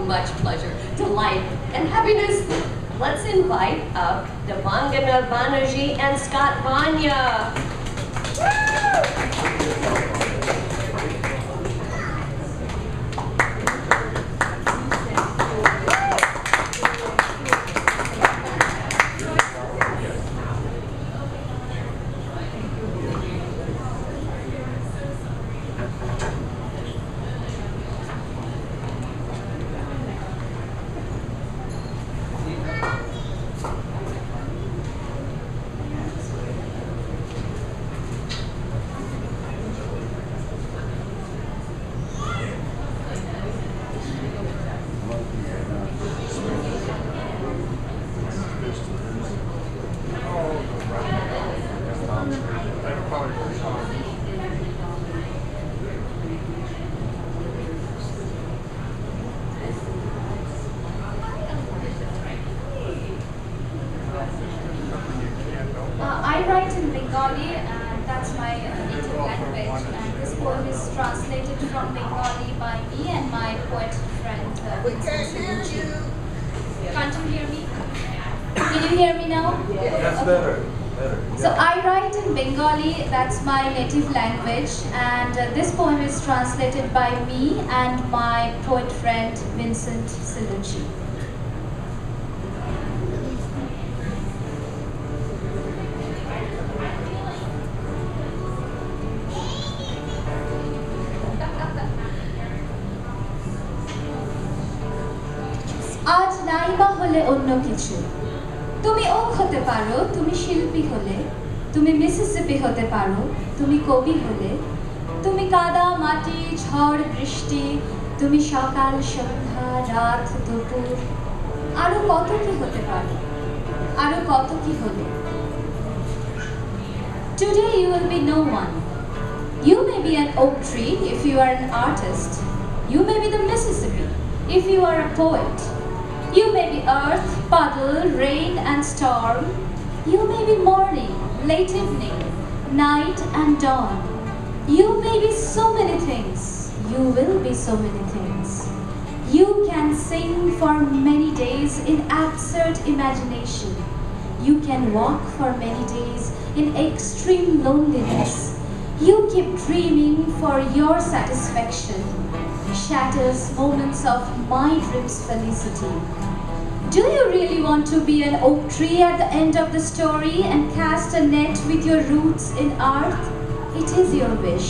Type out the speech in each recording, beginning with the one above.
much pleasure, delight, and happiness. Let's invite up Debangana Banerjee and Scott Vanya. I write in Bengali, and that's my native language. And this poem is translated from Bengali by me and my poet friend. Can't you hear me? Can you hear me now? That's Okay. better. So I write in Bengali, that's my native language, and this poem is translated by me and my poet friend Vincent Silucci. আজ নাইবা হলে অন্য কিছু তুমি okay হতে পারো তুমি শিল্পী হলে তুমি মিসিসিপি হতে পারো তুমি কবি হলে তুমি কাদা মাটি ঝড় বৃষ্টি তুমি সকাল সন্ধ্যা রাত দুপুর আরো কত কি হতে পারো আরো কত কি হলে Today you will be no one. You may be an oak tree if you are an artist. You may be the Mississippi if you are a poet. You may be earth, puddle, rain and storm. You may be morning, late evening, night and dawn. You may be so many things. You will be so many things. You can sing for many days in absurd imagination. You can walk for many days in extreme loneliness. You keep dreaming for your satisfaction. Shatters moments of my dream's felicity. Do you really want to be an oak tree at the end of the story and cast a net with your roots in earth? It is your wish.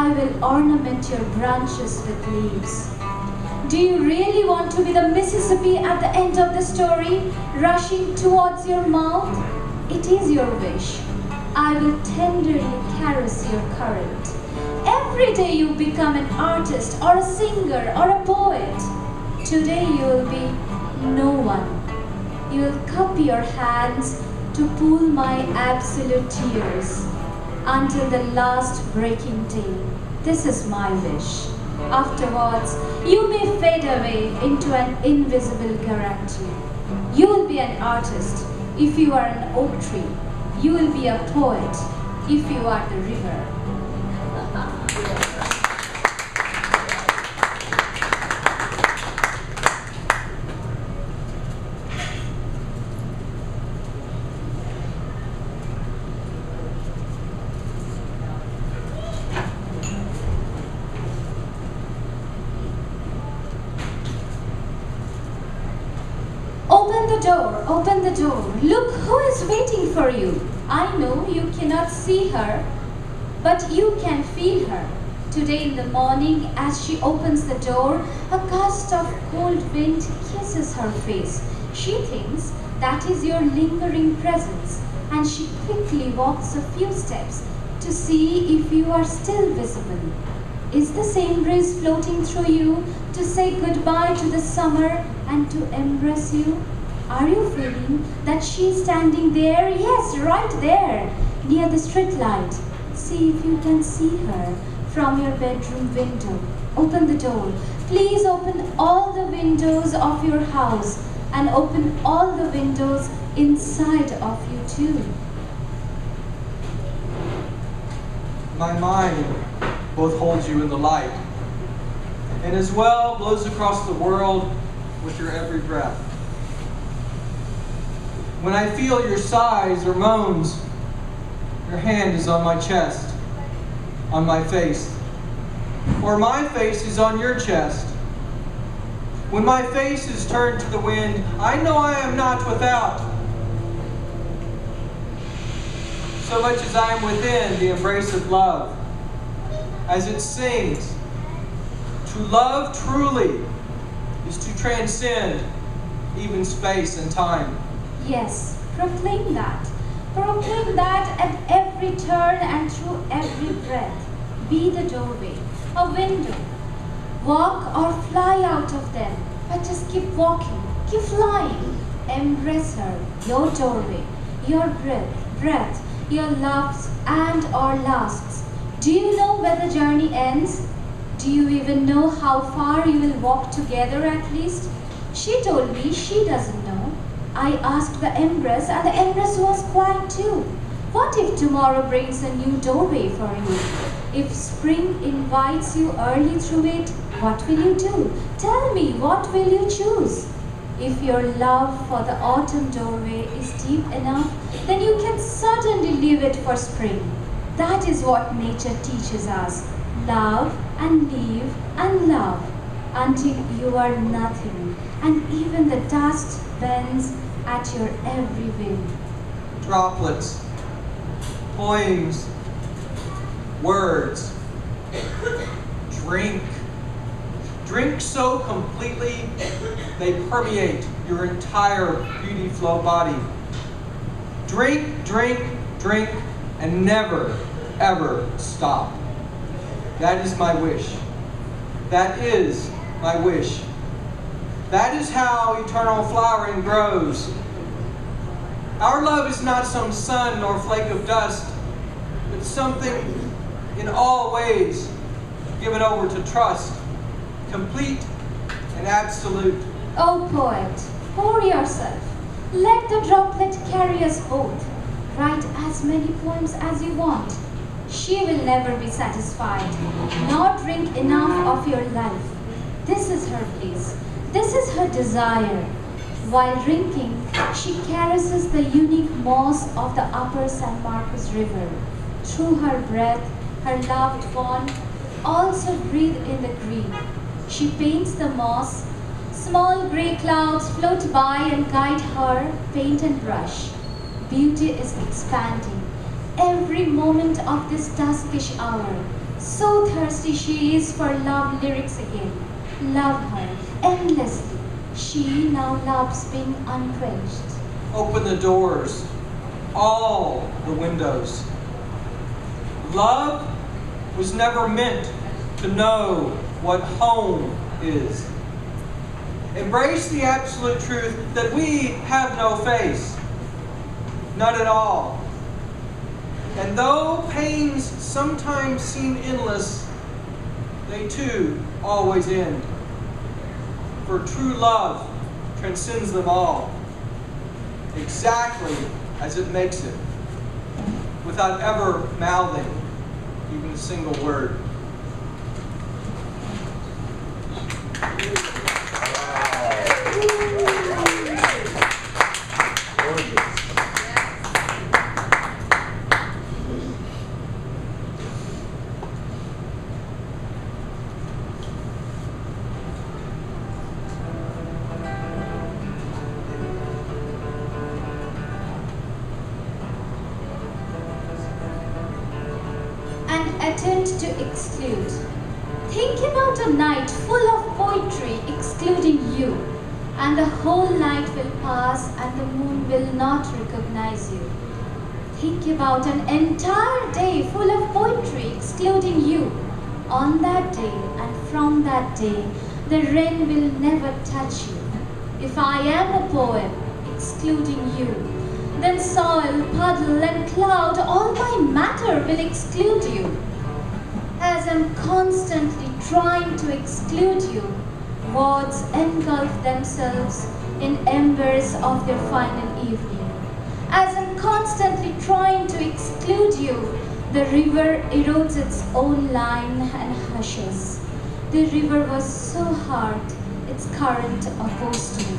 I will ornament your branches with leaves. Do you really want to be the Mississippi at the end of the story, rushing towards your mouth? It is your wish. I will tenderly caress your current. Every day you become an artist or a singer or a poet. Today you will be no one. You will cup your hands to pool my absolute tears until the last breaking day. This is my wish. Afterwards, you may fade away into an invisible guarantee. You will be an artist if you are an oak tree. You will be a poet if you are the river. Open the door, open the door. Look who is waiting for you. I know you cannot see her, but you can feel her. Today in the morning, as she opens the door, a gust of cold wind kisses her face. She thinks that is your lingering presence, and she quickly walks a few steps to see if you are still visible. Is the same breeze floating through you to say goodbye to the summer and to embrace you? Are you feeling that she is standing there? Yes, right there, near the street light. See if you can see her from your bedroom window. Open the door. Please open all the windows of your house and open all the windows inside of you too. My mind both holds you in the light and as well blows across the world with your every breath. When I feel your sighs or moans, your hand is on my chest, on my face, or my face is on your chest. When my face is turned to the wind, I know I am not without, so much as I am within the embrace of love, as it sings, to love truly is to transcend even space and time. Yes, proclaim that. Proclaim that at every turn and through every breath. Be the doorway, a window. Walk or fly out of them, but just keep walking, keep flying. Embrace her, your doorway, your breath, your loves and or lasts. Do you know where the journey ends? Do you even know how far you will walk together at least? She told me she doesn't know. I asked the Empress, and the Empress was quiet too. What if tomorrow brings a new doorway for you? If spring invites you early through it, what will you do? Tell me, what will you choose? If your love for the autumn doorway is deep enough, then you can certainly leave it for spring. That is what nature teaches us. Love and leave and love until you are nothing, and even the dust bends at your every wind. Droplets, poems, words. Drink. Drink so completely they permeate your entire beauty flow body. Drink, drink, drink, and never, ever stop. That is my wish. That is my wish. That is how eternal flowering grows. Our love is not some sun nor flake of dust, but something in all ways given over to trust, complete and absolute. Oh poet, pour yourself. Let the droplet carry us both. Write as many poems as you want. She will never be satisfied, nor drink enough of your life. This is her place. This is her desire. While drinking, she caresses the unique moss of the upper San Marcos River. Through her breath, her loved one also breathe in the green. She paints the moss. Small grey clouds float by and guide her paint and brush. Beauty is expanding. Every moment of this duskish hour, so thirsty she is for love lyrics again. Love her endlessly. She now loves being unquenched. Open the doors, all the windows. Love was never meant to know what home is. Embrace the absolute truth that we have no face, none at all. And though pains sometimes seem endless, they too always end. For true love transcends them all, exactly as it makes it, without ever mouthing even a single word. Attempt to exclude. Think about a night full of poetry excluding you, and the whole night will pass and the moon will not recognize you. Think about an entire day full of poetry excluding you. On that day and from that day, the rain will never touch you. If I am a poem excluding you, then soil, puddle and cloud, all my matter will exclude you. As I'm constantly trying to exclude you, words engulf themselves in embers of their final evening. As I'm constantly trying to exclude you, the river erodes its own line and hushes. The river was so hard, its current opposed me.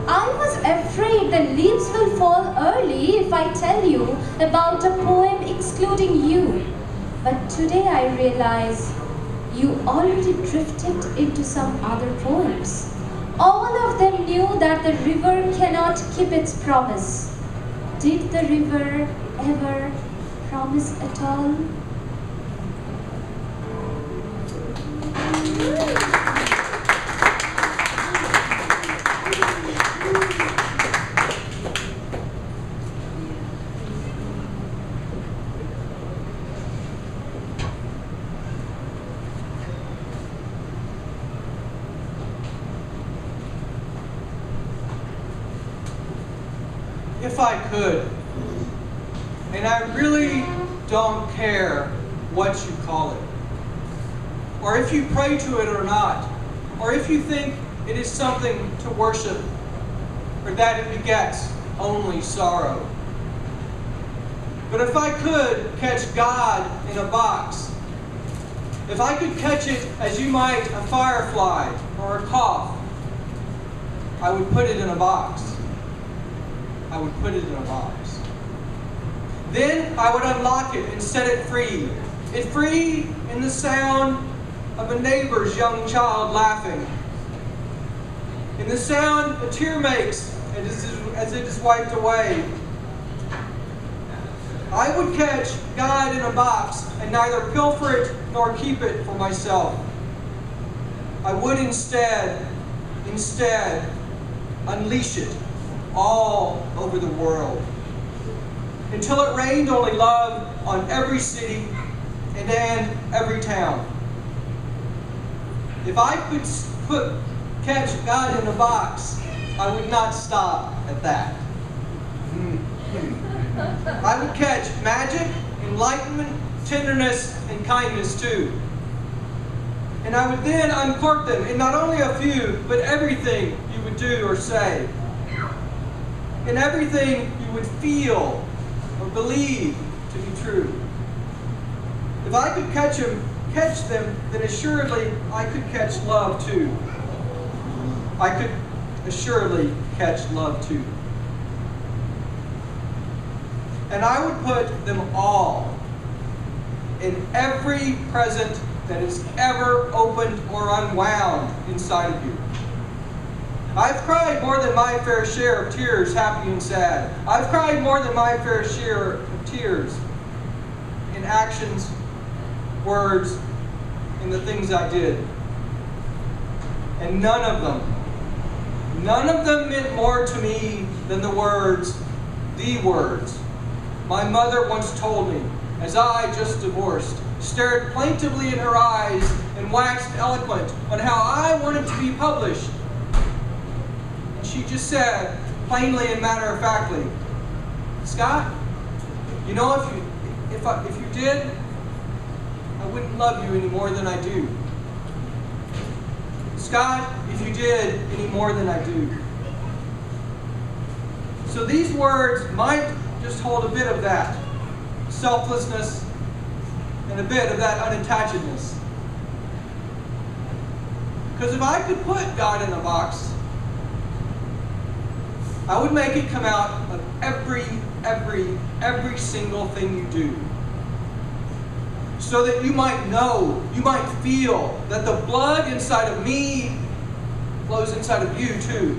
I was afraid the leaves will fall early if I tell you about a poem excluding you. But today I realize you already drifted into some other poems. All of them knew that the river cannot keep its promise. Did the river ever promise at all? If I could, and I really don't care what you call it, or if you pray to it or not, or if you think it is something to worship, or that it begets only sorrow. But if I could catch God in a box, if I could catch it as you might a firefly or a cough, I would put it in a box. I would put it in a box. Then I would unlock it and set it free. It free in the sound of a neighbor's young child laughing. In the sound a tear makes as it is wiped away. I would catch God in a box and neither pilfer it nor keep it for myself. I would instead unleash it all over the world, until it rained only love on every city and every town. If I could catch God in a box, I would not stop at that. I would catch magic, enlightenment, tenderness, and kindness too. And I would then uncork them in not only a few, but everything you would do or say. In everything you would feel or believe to be true. If I could catch them, then assuredly I could catch love too. I could assuredly catch love too. And I would put them all in every present that is ever opened or unwound inside of you. I've cried more than my fair share of tears, happy and sad. I've cried more than my fair share of tears in actions, words, and the things I did. And none of them meant more to me than the words my mother once told me as I, just divorced, stared plaintively in her eyes and waxed eloquent on how I wanted to be published. She just said, plainly and matter-of-factly, Scott, you know, if you did, I wouldn't love you any more than I do. Scott, if you did any more than I do. So these words might just hold a bit of that selflessness and a bit of that unattachedness. Because if I could put God in a box, I would make it come out of every single thing you do. So that you might know, you might feel that the blood inside of me flows inside of you too.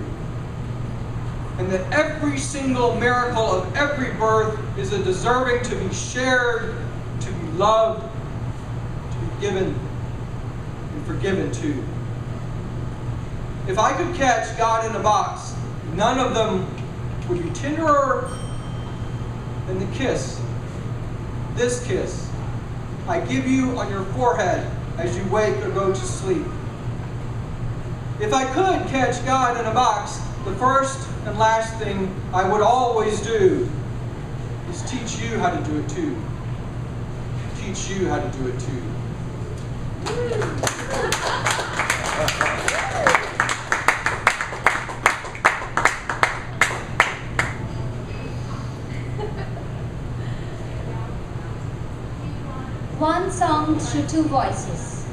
And that every single miracle of every birth is a deserving to be shared, to be loved, to be given, and forgiven too. If I could catch God in a box, none of them would be tenderer than the kiss, this kiss, I give you on your forehead as you wake or go to sleep. If I could catch God in a box, the first and last thing I would always do is teach you how to do it too. Teach you how to do it too. One song through two voices.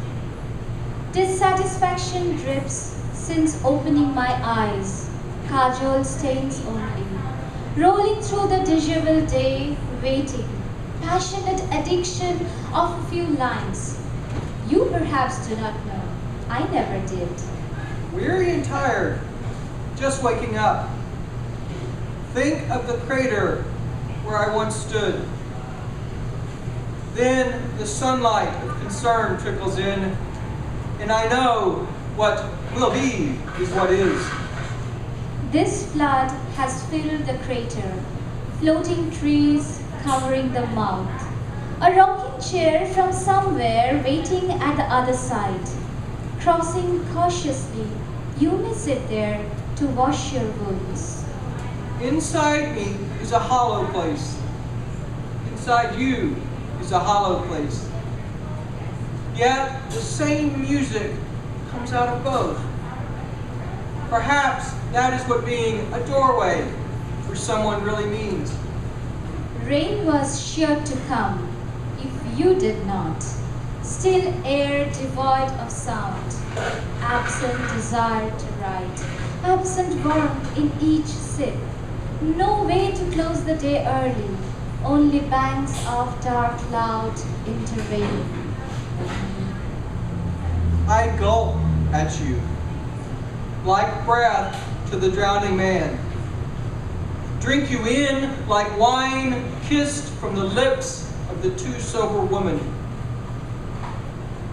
Dissatisfaction drips since opening my eyes, kajal stains only. Rolling through the disheveled day, waiting, passionate addiction of a few lines. You perhaps do not know, I never did. Weary and tired, just waking up. Think of the crater where I once stood. Then the sunlight of concern trickles in, and I know what will be is what is. This flood has filled the crater, floating trees covering the mouth. A rocking chair from somewhere waiting at the other side. Crossing cautiously, you may sit there to wash your wounds. Inside me is a hollow place. Inside you is a hollow place. Yet the same music comes out of both. Perhaps that is what being a doorway for someone really means. Rain was sure to come if you did not. Still air devoid of sound, absent desire to write, absent warmth in each sip. No way to close the day early, only banks of dark cloud intervening. I gulp at you, like breath to the drowning man. Drink you in like wine kissed from the lips of the too sober woman.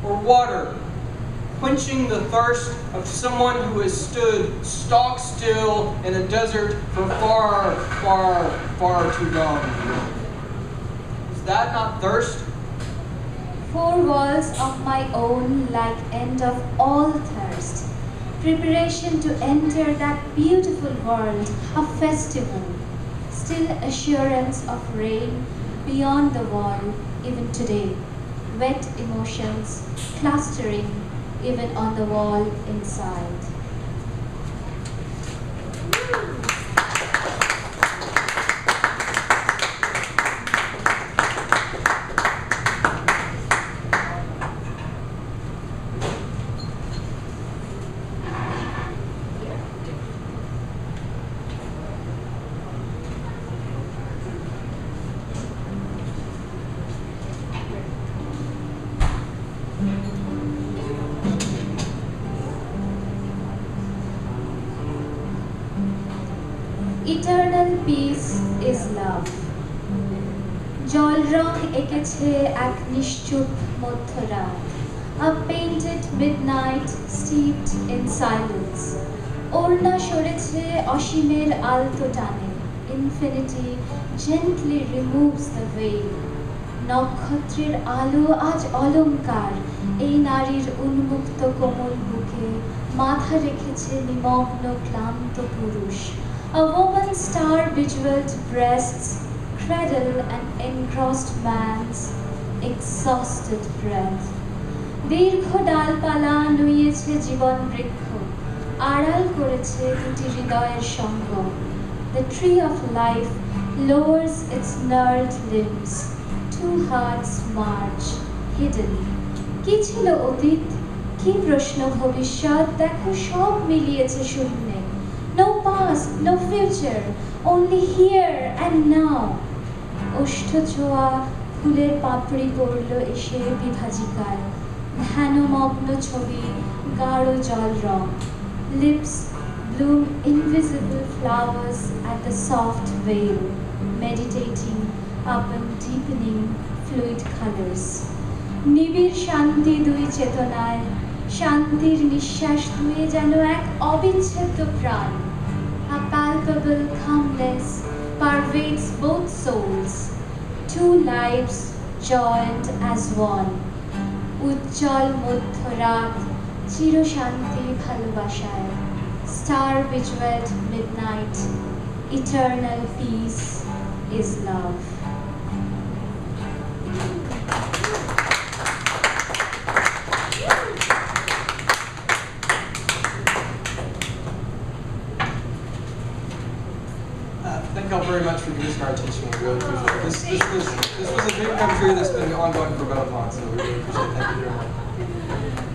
Or water, quenching the thirst of someone who has stood stock still in a desert for far, far, far too long. Is that not thirst? Four walls of my own, like end of all thirst. Preparation to enter that beautiful world, a festival. Still assurance of rain beyond the wall, even today. Wet emotions clustering even on the wall inside. Eternal peace is love. জল রং এঁকেছে এক নিশ্চুপ মধ্যরাত, a painted midnight steeped in silence. ওড়না সরেছে অসীমের আলতো টানে, infinity gently removes the veil. নক্ষত্রের আলো আজ অলংকার, এই নারীর উন্মুক্ত কোমল বুকে মাথা রেখেছে নিমগ্ন ক্লান্ত পুরুষ. A woman's star-bejeweled breasts cradle an engrossed man's exhausted breath. দীর্ঘ ডালপালা নুইয়েছে জীবন বৃক্ষ, আড়াল করেছে দুটি হৃদয়ের সঙ্গ. The tree of life lowers its gnarled limbs. Two hearts march, hidden. কি ছিল অতীত, কি প্রশ্ন ভবিষ্যৎ, দেখো সব মিলিয়েছে শূন্যে. No past, no future, only here and now. ওষ্ঠ ছোঁয়া ফুলের পাপড়ি পড়ল এসে বিভাজিকায়, ধ্যানমগ্ন ছবি গাঢ় জল রং. Lips bloom invisible flowers at the soft veil, meditating upon deepening fluid colors. নিবিড় শান্তি দুই চেতনায়, শান্তির নিঃশ্বাস দুয়ে যেন এক অবিচ্ছেদ্য প্রাণ. A palpable calmness pervades both souls, two lives joined as one. উজ্জ্বল মধ্যরাত, চিরশান্তি ভালোবাসায়. Star bejeweled midnight, eternal peace is love. Thank you all very much for giving us our attention. We really appreciate it. This was a dream come true that's been ongoing for about a month, so we really appreciate it. Thank you very much.